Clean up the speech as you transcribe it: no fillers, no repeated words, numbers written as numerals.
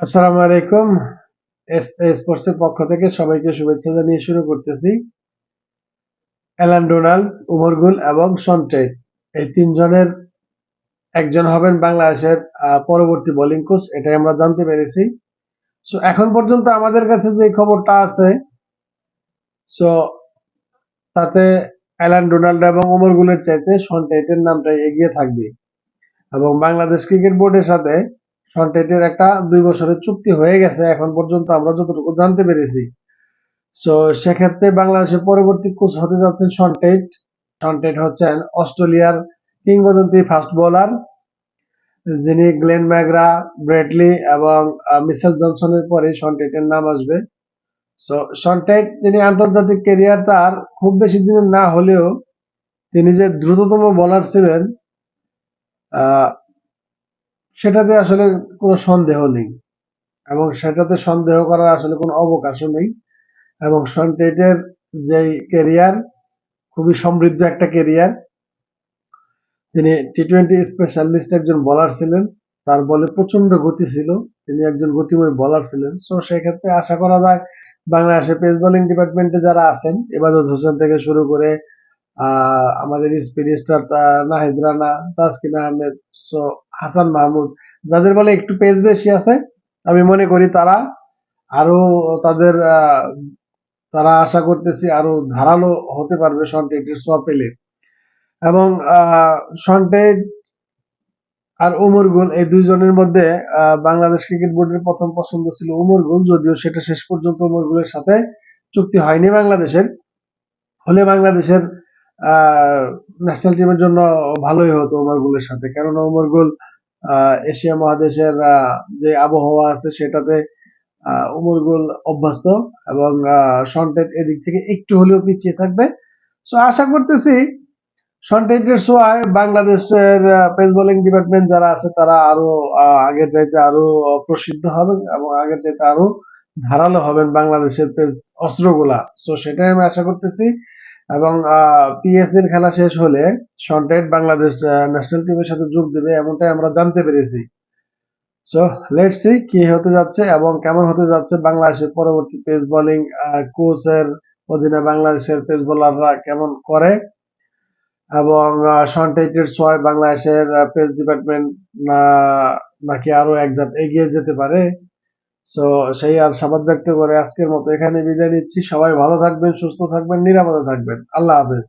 আসসালামু আলাইকুম। স্পোর্টস এর পক্ষ থেকে সবাইকে শুভেচ্ছা জানিয়ে শুরু করতেছি। অ্যালান ডোনাল্ড, উমর গুল এবং শন টেট এই তিনজনের একজন হবেন বাংলাদেশের পরবর্তী বোলিং কোচ, এটাই আমরা জানতে পেরেছি। সো এখন পর্যন্ত আমাদের কাছে যে খবরটা আছে, সো তাতে অ্যালান ডোনাল্ড এবং উমর গুলের চাইতে শন টেটের নামটাই এগিয়ে থাকবে এবং বাংলাদেশ ক্রিকেট বোর্ডের সাথে শন টেটের একটা 2 বছরের চুক্তি হয়ে গেছে এখন পর্যন্ত আমরা যতটুকু জানতে পেরেছি। সো সেক্ষেত্রে বাংলাদেশের পরবর্তী কোচ হতে যাচ্ছেন শন টেট। শন টেট হচ্ছেন অস্ট্রেলিয়ার কিংবদন্তি ফাস্ট বোলার, যিনি গ্লেন ম্যাকগ্রা, ব্রেডলি এবং মিচেল জনসনের পরে শন টেটের নাম আসবে। সো শন টেট, তিনি আন্তর্জাতিক ক্যারিয়ার তার খুব বেশি দিনের না হলেও তিনি যে দ্রুততম বোলার ছিলেন, আহ, সেটাতে আসলে কোনো সন্দেহ নেই এবং সেটাতে সন্দেহ করার আসলে কোনো অবকাশও নেই। এবং শন টেটের যেই ক্যারিয়ার, খুবই সমৃদ্ধ একটা ক্যারিয়ার। তিনি টি-টোয়েন্টি স্পেশালিস্ট একজন বোলার ছিলেন। তার বলে প্রচন্ড গতি ছিল। তিনি একজন গতিময় বোলার ছিলেন। সো সেক্ষেত্রে আশা করা যায় বাংলাদেশের পেস বোলিং ডিপার্টমেন্টে যারা আছেন, ইবাদত হোসেন থেকে শুরু করে আমাদের spin star Nahid Rana, Taskin Ahmed, so Hasan Mahmud, যাদের বলে একটু পেস বেশি আছে, আমি মনে করি তারা আরো তাদের তারা আশা করতেছি আরো ধারালো হতে পারবে শন টেটের ছোঁয়া পেলে। এবং সন্টেজ আর উমর গুল, এই দুইজনের মধ্যে বাংলাদেশ ক্রিকেট বোর্ডের প্রথম পছন্দ ছিল উমর গুল, যদিও সেটা শেষ পর্যন্ত উমর গুলের সাথে চুক্তি হয়নি বাংলাদেশের। হলে বাংলাদেশের ন্যাশনাল টিমের জন্য ভালোই হতো উমর গুলের সাথে, কেননা উমর গুল এশিয়া মহাদেশের যে আবহাওয়া আছে সেটাতে উমর গুল অভ্যস্ত এবং সন্টেজ এদিক থেকে একটু হলেও পিছিয়ে থাকবে। সো আশা করতেছি শন টেটের ছোঁয়ায় বাংলাদেশের পেস বোলিং ডিপার্টমেন্ট যারা আছে তারা আরো আগের চাইতে আরো প্রসিদ্ধ হবেন এবং আগের চাইতে আরো ধারালো হবেন বাংলাদেশের পেস অস্ত্রগুলা। সো সেটাই আমি আশা করতেছি। এবং পিএসএল খেলা শেষ হলে শন টেট বাংলাদেশ ন্যাশনাল টিমের সাথে যোগ দেবে, এমনটাই আমরা জানতে পেরেছি। সো লেটস সি কি হতে যাচ্ছে এবং কেমন হতে যাচ্ছে বাংলাদেশের পরবর্তী পেস বোলিং কোচের অধীনে বাংলাদেশের পেস বোলাররা কেমন করে এবং শন টেটের ছোঁয়ায় বাংলাদেশের পেস ডিপার্টমেন্ট নাকি আরো এক ধাপ এগিয়ে যেতে পারে। সো সেই আশাবাদ ব্যক্ত করে আজকের মতো এখানে বিদায় নিচ্ছি। সবাই ভালো থাকবেন, সুস্থ থাকবেন, নিরাপদে থাকবেন। আল্লাহ হাফেজ।